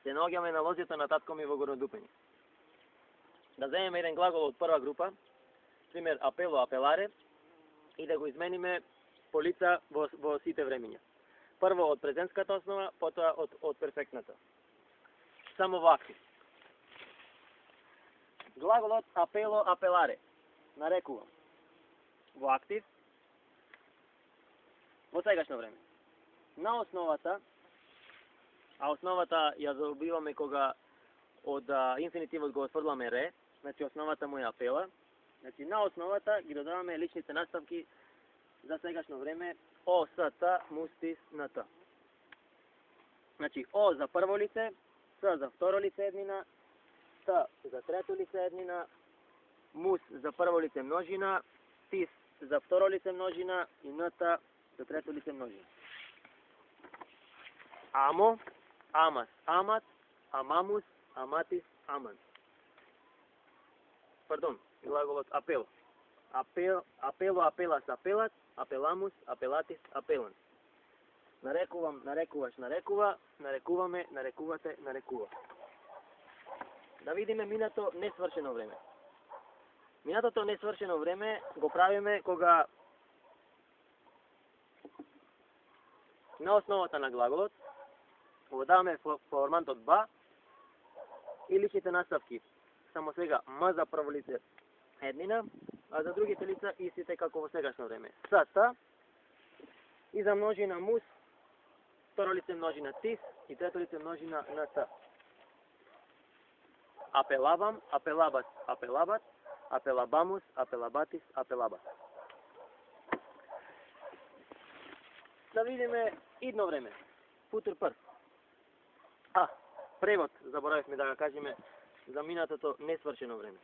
се наоѓаме на лозјата на татко ми во Горнодупење. Да земеме еден глагол од прва група, пример апело, апеларе, и да го измениме по лица во сите времиња. Прво од презентската основа, потоа од перфектната. Само во актив. Глаголот апело, апеларе нарекувам во актив во сегашно време. На основата, а основата ја добиваме кога од инфинитивот го отфрламе ре, значи основата му е апела, значи на основата ги додаваме личните наставки за сегашно време о, с, т, мустис, на т. Значи о за прво лице, с за второ лице еднина, т за трето лице еднина, мус за прво лице множина, тис за второ лице множина и ната за трето лице множина. Амо, амас, амат, амамус, аматис, аман. Пардон, глаголот апело. Апело, апелас, апелат, апеламус, апелатис, апелан. Нарекувам, нарекуваш, нарекува, нарекуваме, нарекувате, нарекува. Да видиме минато несвршено време. Минатото несвршено време го правиме кога на основата на глаголот го даваме формантот ба и личните наставки. Само сега м за прво лице еднина, а за другите лица истите како во сегашно време. С, т и за множина мус, второ лице множина тис и трето лице множина на т. Апелабам, апелабат, апелабат, апелабамус, апелабатис, апелабат. Да видиме идно време. Футур прв. Превод, заборавивме да го кажеме за минатото несвршено време.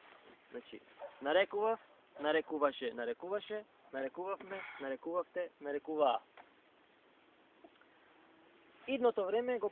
Значи, нарекував, нарекуваше, нарекуваше, нарекувавме, нарекувавте, нарекуваа. Идното време го